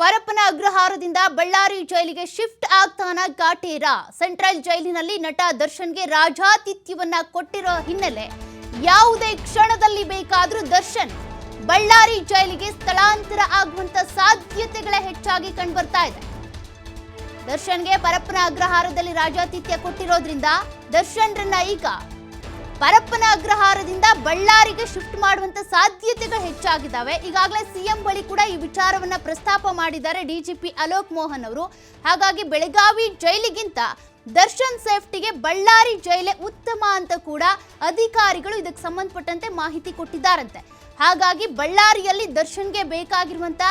ಪರಪ್ಪನ ಅಗ್ರಹಾರದಿಂದ ಬಳ್ಳಾರಿ ಜೈಲಿಗೆ ಶಿಫ್ಟ್ ಆಗ್ತಾನ ಕಾಟೇರ. ಸೆಂಟ್ರಲ್ ಜೈಲಿನಲ್ಲಿ ನಟ ದರ್ಶನ್ಗೆ ರಾಜಾತಿಥ್ಯವನ್ನ ಕೊಟ್ಟಿರೋ ಹಿನ್ನೆಲೆ ಯಾವುದೇ ಕ್ಷಣದಲ್ಲಿ ಬೇಕಾದ್ರೂ ದರ್ಶನ್ ಬಳ್ಳಾರಿ ಜೈಲಿಗೆ ಸ್ಥಳಾಂತರ ಆಗುವಂತ ಸಾಧ್ಯತೆಗಳೇ ಹೆಚ್ಚಾಗಿ ಕಂಡುಬರ್ತಾ ಇದೆ. ದರ್ಶನ್ಗೆ ಪರಪ್ಪನ ಅಗ್ರಹಾರದಲ್ಲಿ ರಾಜಾತಿಥ್ಯ ಕೊಟ್ಟಿರೋದ್ರಿಂದ ದರ್ಶನ್ರನ್ನ ಈಗ ಪರಪ್ಪನ ಅಗ್ರಹಾರದಿಂದ ಬಳ್ಳಾರಿಗೆ ಶಿಫ್ಟ್ ಮಾಡುವಂತ ಸಾಧ್ಯತೆಗಳು ಹೆಚ್ಚಾಗಿದ್ದಾವೆ. ಈಗಾಗಲೇ ಸಿಎಂ ಬಳಿ ಕೂಡ ಈ ವಿಚಾರವನ್ನ ಪ್ರಸ್ತಾಪ ಮಾಡಿದ್ದಾರೆ ಡಿಜಿಪಿ ಅಲೋಕ್ ಮೋಹನ್ ಅವರು. ಹಾಗಾಗಿ ಬೆಳಗಾವಿ ಜೈಲಿಗಿಂತ ದರ್ಶನ್ ಸೇಫ್ಟಿಗೆ ಬಳ್ಳಾರಿ ಜೈಲೇ ಉತ್ತಮ ಅಂತ ಕೂಡ ಅಧಿಕಾರಿಗಳು ಇದಕ್ಕೆ ಸಂಬಂಧಪಟ್ಟಂತೆ ಮಾಹಿತಿ ಕೊಟ್ಟಿದ್ದಾರಂತೆ. ಹಾಗಾಗಿ ಬಳ್ಳಾರಿಯಲ್ಲಿ ದರ್ಶನ್ಗೆ ಬೇಕಾಗಿರುವಂತ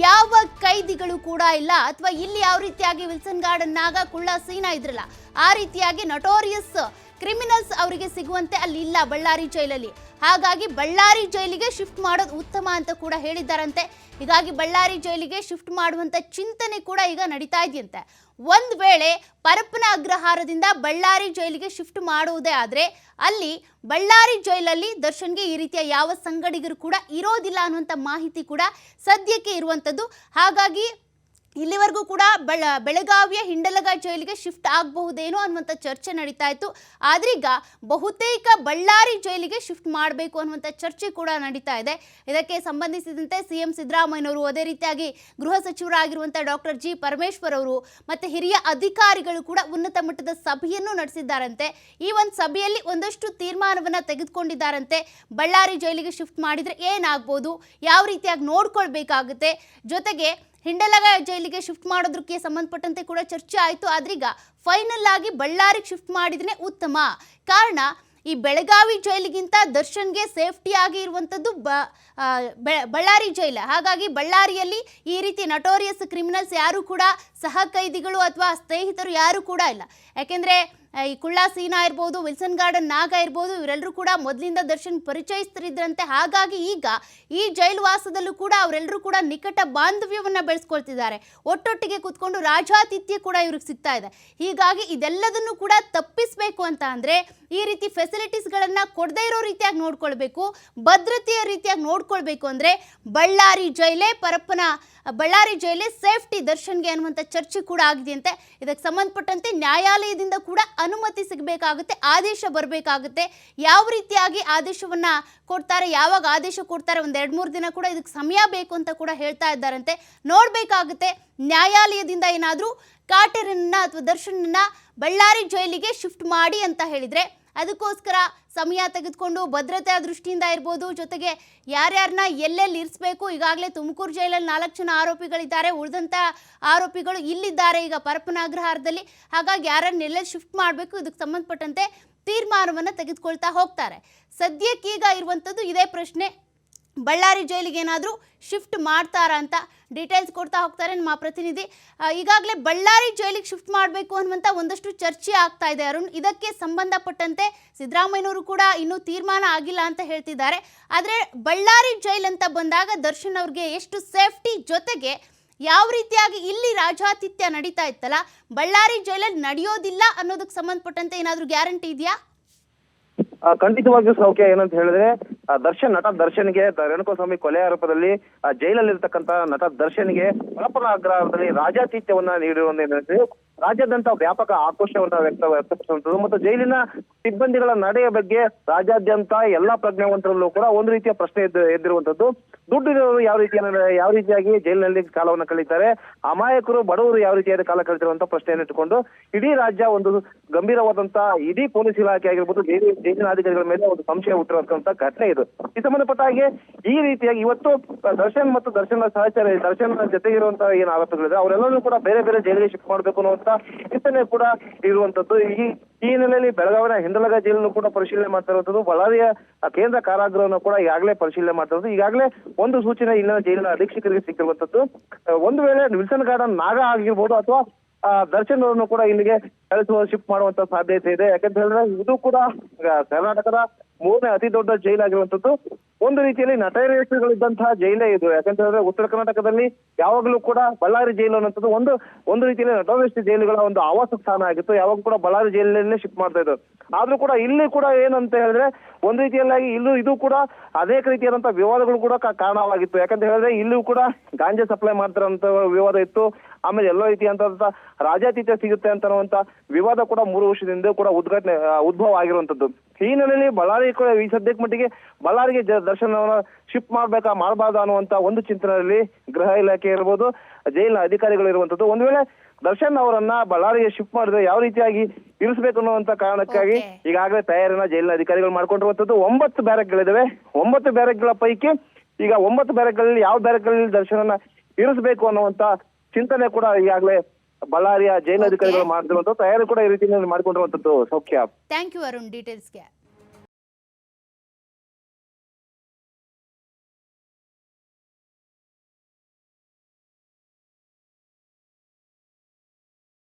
ಯಾವ ಕೈದಿಗಳು ಕೂಡ ಇಲ್ಲ, ಅಥವಾ ಇಲ್ಲಿ ಯಾವ ರೀತಿಯಾಗಿ ವಿಲ್ಸನ್ ಗಾರ್ಡನ್ ನಾಗ ಕುಳ್ಳ ಸೀನಾ ಇದ್ರಲ್ಲ ಆ ರೀತಿಯಾಗಿ ನಟೋರಿಯಸ್ ಕ್ರಿಮಿನಲ್ಸ್ ಅವರಿಗೆ ಸಿಗುವಂತೆ ಅಲ್ಲಿ ಇಲ್ಲ ಬಳ್ಳಾರಿ ಜೈಲಲ್ಲಿ. ಹಾಗಾಗಿ ಬಳ್ಳಾರಿ ಜೈಲಿಗೆ ಶಿಫ್ಟ್ ಮಾಡೋದು ಉತ್ತಮ ಅಂತ ಕೂಡ ಹೇಳಿದ್ದಾರಂತೆ. ಹೀಗಾಗಿ ಬಳ್ಳಾರಿ ಜೈಲಿಗೆ ಶಿಫ್ಟ್ ಮಾಡುವಂತ ಚಿಂತನೆ ಕೂಡ ಈಗ ನಡೀತಾ ಇದೆಯಂತೆ. ಒಂದ್ ವೇಳೆ ಪರಪ್ಪನ ಅಗ್ರಹಾರದಿಂದ ಬಳ್ಳಾರಿ ಜೈಲಿಗೆ ಶಿಫ್ಟ್ ಮಾಡುವುದೇ ಆದ್ರೆ ಅಲ್ಲಿ ಬಳ್ಳಾರಿ ಜೈಲಲ್ಲಿ ದರ್ಶನ್ಗೆ ಈ ರೀತಿಯ ಯಾವ ಸಂಗಡಿಗರು ಕೂಡ ಇರೋದಿಲ್ಲ ಅನ್ನುವಂಥ ಮಾಹಿತಿ ಕೂಡ ಸದ್ಯಕ್ಕೆ ಇರುವಂಥದ್ದು. ಹಾಗಾಗಿ ಇಲ್ಲಿವರೆಗೂ ಕೂಡ ಬೆಳಗಾವಿಯ ಹಿಂಡಲಗ ಜೈಲಿಗೆ ಶಿಫ್ಟ್ ಆಗಬಹುದೇನೋ ಅನ್ನುವಂಥ ಚರ್ಚೆ ನಡೀತಾ ಇತ್ತು. ಆದ್ರೀಗ ಬಹುತೇಕ ಬಳ್ಳಾರಿ ಜೈಲಿಗೆ ಶಿಫ್ಟ್ ಮಾಡಬೇಕು ಅನ್ನುವಂಥ ಚರ್ಚೆ ಕೂಡ ನಡೀತಾ ಇದೆ. ಇದಕ್ಕೆ ಸಂಬಂಧಿಸಿದಂತೆ ಸಿಎಂ ಸಿದ್ದರಾಮಯ್ಯನವರು, ಅದೇ ರೀತಿಯಾಗಿ ಗೃಹ ಸಚಿವರಾಗಿರುವಂಥ ಡಾಕ್ಟರ್ ಜಿ ಪರಮೇಶ್ವರ್ ಅವರು ಮತ್ತು ಹಿರಿಯ ಅಧಿಕಾರಿಗಳು ಕೂಡ ಉನ್ನತ ಮಟ್ಟದ ಸಭೆಯನ್ನು ನಡೆಸಿದ್ದಾರಂತೆ. ಈ ಒಂದು ಸಭೆಯಲ್ಲಿ ಒಂದಷ್ಟು ತೀರ್ಮಾನವನ್ನು ತೆಗೆದುಕೊಂಡಿದ್ದಾರಂತೆ. ಬಳ್ಳಾರಿ ಜೈಲಿಗೆ ಶಿಫ್ಟ್ ಮಾಡಿದರೆ ಏನಾಗ್ಬೋದು, ಯಾವ ರೀತಿಯಾಗಿ ನೋಡ್ಕೊಳ್ಬೇಕಾಗುತ್ತೆ, ಜೊತೆಗೆ ಹಿಂಡಲಗ ಜೈಲಿಗೆ ಶಿಫ್ಟ್ ಮಾಡೋದಕ್ಕೆ ಸಂಬಂಧಪಟ್ಟಂತೆ ಕೂಡ ಚರ್ಚೆ ಆಯಿತು. ಆದ್ರೀಗ ಫೈನಲ್ ಆಗಿ ಬಳ್ಳಾರಿಗೆ ಶಿಫ್ಟ್ ಮಾಡಿದ್ರೆ ಉತ್ತಮ. ಕಾರಣ ಈ ಬೆಳಗಾವಿ ಜೈಲಿಗಿಂತ ದರ್ಶನ್ಗೆ ಸೇಫ್ಟಿ ಆಗಿ ಇರುವಂಥದ್ದು ಬಳ್ಳಾರಿ ಜೈಲು. ಹಾಗಾಗಿ ಬಳ್ಳಾರಿಯಲ್ಲಿ ಈ ರೀತಿ ನಟೋರಿಯಸ್ ಕ್ರಿಮಿನಲ್ಸ್ ಯಾರು ಕೂಡ ಸಹ ಕೈದಿಗಳು ಅಥವಾ ಸ್ನೇಹಿತರು ಯಾರು ಕೂಡ ಇಲ್ಲ. ಯಾಕೆಂದರೆ ಈ ಕುಳ್ಳ ಸೀನಾ ಇರ್ಬೋದು, ವಿಲ್ಸನ್ ಗಾರ್ಡನ್ ನಾಗ ಇರ್ಬೋದು, ಇವರೆಲ್ಲರೂ ಕೂಡ ಮೊದಲಿಂದ ದರ್ಶನ್ ಪರಿಚಯಿಸ್ತಿದ್ರಂತೆ. ಹಾಗಾಗಿ ಈಗ ಈ ಜೈಲು ವಾಸದಲ್ಲೂ ಕೂಡ ಅವರೆಲ್ಲರೂ ಕೂಡ ನಿಕಟ ಬಾಂಧವ್ಯವನ್ನು ಬೆಳೆಸ್ಕೊಳ್ತಿದ್ದಾರೆ. ಒಟ್ಟೊಟ್ಟಿಗೆ ಕೂತ್ಕೊಂಡು ರಾಜಾತಿಥ್ಯ ಕೂಡ ಇವ್ರಿಗೆ ಸಿಗ್ತಾ ಇದೆ. ಹೀಗಾಗಿ ಇದೆಲ್ಲದನ್ನು ಕೂಡ ತಪ್ಪಿಸಬೇಕು ಅಂತ ಅಂದರೆ ಈ ರೀತಿ ಫೆಸಿಲಿಟೀಸ್ಗಳನ್ನು ಕೊಡದೇ ಇರೋ ರೀತಿಯಾಗಿ ನೋಡ್ಕೊಳ್ಬೇಕು, ಭದ್ರತೆಯ ರೀತಿಯಾಗಿ ನೋಡ್ಕೊಳ್ಬೇಕು. ಅಂದರೆ ಬಳ್ಳಾರಿ ಜೈಲೇ ಸೇಫ್ಟಿ ದರ್ಶನ್ಗೆ ಅನ್ನುವಂಥ ಚರ್ಚೆ ಕೂಡ ಆಗಿದೆಯಂತೆ. ಇದಕ್ಕೆ ಸಂಬಂಧಪಟ್ಟಂತೆ ನ್ಯಾಯಾಲಯದಿಂದ ಕೂಡ ಅನುಮತಿ ಸಿಗಬೇಕಾಗುತ್ತೆ, ಆದೇಶ ಬರಬೇಕಾಗುತ್ತೆ. ಯಾವ ರೀತಿಯಾಗಿ ಆದೇಶವನ್ನು ಕೊಡ್ತಾರೆ, ಯಾವಾಗ ಆದೇಶ ಕೊಡ್ತಾರೆ, ಒಂದು 2-3 ದಿನ ಕೂಡ ಇದಕ್ಕೆ ಸಮಯ ಬೇಕು ಅಂತ ಕೂಡ ಹೇಳ್ತಾ ಇದ್ದಾರಂತೆ. ನೋಡಬೇಕಾಗುತ್ತೆ ನ್ಯಾಯಾಲಯದಿಂದ ಏನಾದರೂ ಕಾಟೇರನ್ನ ಅಥವಾ ದರ್ಶನನ್ನ ಬಳ್ಳಾರಿ ಜೈಲಿಗೆ ಶಿಫ್ಟ್ ಮಾಡಿ ಅಂತ ಹೇಳಿದರೆ ಅದಕ್ಕೋಸ್ಕರ ಸಮಯ ತೆಗೆದುಕೊಂಡು ಭದ್ರತೆಯ ದೃಷ್ಟಿಯಿಂದ ಇರ್ಬೋದು, ಜೊತೆಗೆ ಯಾರ್ಯಾರನ್ನ ಎಲ್ಲೆಲ್ಲಿ ಇರಿಸಬೇಕು. ಈಗಾಗಲೇ ತುಮಕೂರು ಜೈಲಲ್ಲಿ 4 ಜನ ಆರೋಪಿಗಳಿದ್ದಾರೆ, ಉಳಿದಂಥ ಆರೋಪಿಗಳು ಇಲ್ಲಿದ್ದಾರೆ ಈಗ ಪರಪ್ಪನ ಅಗ್ರಹಾರದಲ್ಲಿ. ಹಾಗಾಗಿ ಯಾರನ್ನ ಎಲ್ಲೆಲ್ಲಿ ಶಿಫ್ಟ್ ಮಾಡಬೇಕು ಇದಕ್ಕೆ ಸಂಬಂಧಪಟ್ಟಂತೆ ತೀರ್ಮಾನವನ್ನು ತೆಗೆದುಕೊಳ್ತಾ ಹೋಗ್ತಾರೆ. ಸದ್ಯಕ್ಕೀಗ ಇರುವಂಥದ್ದು ಇದೇ ಪ್ರಶ್ನೆ, ಬಳ್ಳಾರಿ ಜೈಲಿಗೆ ಏನಾದರೂ ಶಿಫ್ಟ್ ಮಾಡ್ತಾರಾ ಅಂತ ಡೀಟೇಲ್ಸ್ ಕೊಡ್ತಾ ಹೋಗ್ತಾರೆ ನಮ್ಮ ಪ್ರತಿನಿಧಿ. ಈಗಾಗಲೇ ಬಳ್ಳಾರಿ ಜೈಲಿಗೆ ಶಿಫ್ಟ್ ಮಾಡಬೇಕು ಅನ್ನುವಂಥ ಒಂದಷ್ಟು ಚರ್ಚೆ ಆಗ್ತಾ ಇದೆ ಅರುಣ್. ಇದಕ್ಕೆ ಸಂಬಂಧಪಟ್ಟಂತೆ ಸಿದ್ದರಾಮಯ್ಯನವರು ಕೂಡ ಇನ್ನೂ ತೀರ್ಮಾನ ಆಗಿಲ್ಲ ಅಂತ ಹೇಳ್ತಿದ್ದಾರೆ. ಆದರೆ ಬಳ್ಳಾರಿ ಜೈಲ್ ಅಂತ ಬಂದಾಗ ದರ್ಶನ್ ಅವ್ರಿಗೆ ಎಷ್ಟು ಸೇಫ್ಟಿ, ಜೊತೆಗೆ ಯಾವ ರೀತಿಯಾಗಿ ಇಲ್ಲಿ ರಾಜಾತಿಥ್ಯ ನಡೀತಾ ಇತ್ತಲ್ಲ ಬಳ್ಳಾರಿ ಜೈಲಲ್ಲಿ ನಡೆಯೋದಿಲ್ಲ ಅನ್ನೋದಕ್ಕೆ ಸಂಬಂಧಪಟ್ಟಂತೆ ಏನಾದರೂ ಗ್ಯಾರಂಟಿ ಇದೆಯಾ? ಖಂಡಿತವಾಗಿಯೂ ಸೌಖ್ಯ. ಏನಂತ ಹೇಳಿದ್ರೆ ನಟ ದರ್ಶನ್ಗೆ ರೇಣುಕಾಸ್ವಾಮಿ ಕೊಲೆ ಆರೋಪದಲ್ಲಿ ಜೈಲಲ್ಲಿರ್ತಕ್ಕಂಥ ನಟ ದರ್ಶನ್ಗೆ ಪರಪ್ಪನ ಅಗ್ರಹಾರದಲ್ಲಿ ರಾಜಾತಿಥ್ಯವನ್ನ ನೀಡಿರುವಂತೆ ರಾಜ್ಯಾದ್ಯಂತ ವ್ಯಾಪಕ ಆಕ್ರೋಶವನ್ನ ವ್ಯಕ್ತಪಡಿಸುವಂಥದ್ದು ಮತ್ತು ಜೈಲಿನ ಸಿಬ್ಬಂದಿಗಳ ನಡೆಯ ಬಗ್ಗೆ ರಾಜ್ಯಾದ್ಯಂತ ಎಲ್ಲಾ ಪ್ರಜ್ಞಾವಂತರಲ್ಲೂ ಕೂಡ ಒಂದು ರೀತಿಯ ಪ್ರಶ್ನೆ ಎದ್ದಿರುವಂತದ್ದು. ದುಡ್ಡಿರೋರು ಯಾವ ರೀತಿಯಾಗಿ ಜೈಲಿನಲ್ಲಿ ಕಾಲವನ್ನು ಕಳೀತಾರೆ, ಅಮಾಯಕರು ಬಡವರು ಯಾವ ರೀತಿಯಾದ ಕಾಲ ಕಳೀತಿರುವಂತ ಪ್ರಶ್ನೆಯನ್ನು ಇಟ್ಟುಕೊಂಡು ಇಡೀ ರಾಜ್ಯ ಒಂದು ಗಂಭೀರವಾದಂತ ಇಡೀ ಪೊಲೀಸ್ ಇಲಾಖೆ ಆಗಿರ್ಬೋದು, ಜೈಲಿನ ಅಧಿಕಾರಿಗಳ ಮೇಲೆ ಒಂದು ಸಂಶಯ ಹುಟ್ಟಿರುವಂತ ಘಟನೆ ಇದು. ಈ ಸಂಬಂಧಪಟ್ಟ ಹಾಗೆ ಈ ರೀತಿಯಾಗಿ ಇವತ್ತು ದರ್ಶನ್ ಮತ್ತು ದರ್ಶನ್ ಸಹಚರ ದರ್ಶನ್ ಜೊತೆಗಿರುವಂತಹ ಏನ್ ಆರೋಪಗಳಿದೆ ಅವರೆಲ್ಲರೂ ಕೂಡ ಬೇರೆ ಬೇರೆ ಜೈಲಿಗೆ ಶಿಫ್ಟ್ ಮಾಡಬೇಕು ಅನ್ನುವಂತ ಚಿಂತನೆ ಕೂಡ ಇರುವಂತದ್ದು. ಈ ಹಿನ್ನೆಲೆಯಲ್ಲಿ ಬೆಳಗಾವಿನ ಹಿಂಡಲಗ ಜೈಲನ್ನು ಕೂಡ ಪರಿಶೀಲನೆ ಮಾಡ್ತಾ ಇರುವಂತದ್ದು, ಬಳ್ಳಾರಿಯ ಕೇಂದ್ರ ಕಾರಾಗೃಹವನ್ನು ಕೂಡ ಈಗಾಗಲೇ ಪರಿಶೀಲನೆ ಮಾಡ್ತಾ ಇರೋದು. ಈಗಾಗಲೇ ಒಂದು ಸೂಚನೆ ಇಲ್ಲಿನ ಜೈಲಿನ ಅಧೀಕ್ಷಕರಿಗೆ ಸಿಕ್ಕಿರುವಂತದ್ದು. ಒಂದು ವೇಳೆ ವಿಲ್ಸನ್ ಗಾರ್ಡನ್ ನಾಗ ಆಗಿರ್ಬೋದು ಅಥವಾ ದರ್ಶನ್ ಅವರನ್ನು ಕೂಡ ಇಲ್ಲಿಗೆ ಶಿಫ್ಟ್ ಮಾಡುವಂತ ಸಾಧ್ಯತೆ ಇದೆ. ಯಾಕಂತ ಹೇಳಿದ್ರೆ ಇದು ಕೂಡ ಕರ್ನಾಟಕದ 3ನೇ ಅತಿ ದೊಡ್ಡ ಜೈಲಾಗಿರುವಂತದ್ದು. ಒಂದು ರೀತಿಯಲ್ಲಿ ನಟರೇಷಗಳಿದ್ದಂತಹ ಜೈಲೇ ಇದು. ಯಾಕಂತ ಹೇಳಿದ್ರೆ ಉತ್ತರ ಕರ್ನಾಟಕದಲ್ಲಿ ಯಾವಾಗಲೂ ಕೂಡ ಬಳ್ಳಾರಿ ಜೈಲು ಅನ್ನೋಂಥದ್ದು ಒಂದು ರೀತಿಯಲ್ಲಿ ನಟರೇಷ್ ಜೈಲುಗಳ ಒಂದು ಆವಾಸ ಸ್ಥಾನ ಆಗಿತ್ತು. ಯಾವಾಗ ಕೂಡ ಬಳ್ಳಾರಿ ಜೈಲಲ್ಲೇ ಶಿಫ್ಟ್ ಮಾಡ್ತಾ ಇದ್ರು. ಆದ್ರೂ ಕೂಡ ಇಲ್ಲಿ ಕೂಡ ಏನಂತ ಹೇಳಿದ್ರೆ ಒಂದು ರೀತಿಯಲ್ಲಾಗಿ ಇದು ಕೂಡ ಅನೇಕ ರೀತಿಯಾದಂತಹ ವಿವಾದಗಳು ಕೂಡ ಕಾರಣವಾಗಿತ್ತು. ಯಾಕಂತ ಹೇಳಿದ್ರೆ ಇಲ್ಲೂ ಕೂಡ ಗಾಂಜಾ ಸಪ್ಲೈ ಮಾಡ್ತಾರಂತ ವಿವಾದ ಇತ್ತು. ಆಮೇಲೆ ಎಲ್ಲ ರೀತಿಯಂತ ರಾಜಾತಿಥ್ಯ ಸಿಗುತ್ತೆ ಅಂತ ವಿವಾದ ಕೂಡ 3 ವರ್ಷದಿಂದ ಕೂಡ ಉದ್ಭವ ಆಗಿರುವಂತದ್ದು. ಈ ಹಿನ್ನೆಲೆಯಲ್ಲಿ ಬಳ್ಳಾರಿ ಕೂಡ ಈ ಸದ್ಯಕ್ಕೆ ಮಟ್ಟಿಗೆ ಬಳ್ಳಾರಿಗೆ ದರ್ಶನ್ ಶಿಫ್ಟ್ ಮಾಡಬಾರ್ದು ಅನ್ನುವಂತ ಒಂದು ಚಿಂತನೆಯಲ್ಲಿ ಗೃಹ ಇಲಾಖೆ ಇರ್ಬೋದು, ಜೈಲಿನ ಅಧಿಕಾರಿಗಳು ಇರುವಂತದ್ದು. ಒಂದು ವೇಳೆ ದರ್ಶನ್ ಅವರನ್ನ ಬಳ್ಳಾರಿಗೆ ಶಿಫ್ಟ್ ಮಾಡಿದ್ರೆ ಯಾವ ರೀತಿಯಾಗಿ ಇರಿಸಬೇಕು ಅನ್ನುವಂತ ಕಾರಣಕ್ಕಾಗಿ ಈಗಾಗಲೇ ತಯಾರಿನ ಜೈಲಿನ ಅಧಿಕಾರಿಗಳು ಮಾಡ್ಕೊಂಡಿರುವಂತದ್ದು. 9 ಬ್ಯಾರಕ್ಗಳಿದಾವೆ. 9 ಬ್ಯಾರಕ್ಗಳ ಪೈಕಿ ಈಗ 9 ಬ್ಯಾರಕ್ಗಳಲ್ಲಿ ಯಾವ ಬ್ಯಾರಕ್ಗಳಲ್ಲಿ ದರ್ಶನನ ಇರಿಸಬೇಕು ಅನ್ನುವಂತ ಚಿಂತನೆ ಕೂಡ ಈಗಾಗಲೇ ಬಳ್ಳಾರಿಯ ಜೈಲು ಅಧಿಕಾರಿಗಳು ಮಾಡಿರುವಂತದ್ದು. ತಯಾರಿ ಕೂಡ ಈ ರೀತಿಯಲ್ಲಿ ಮಾಡ್ಕೊಂಡಿರುವಂತದ್ದು. ಸೌಖ್ಯ. Thank you Arun ಡೀಟೇಲ್ಸ್ಗೆ.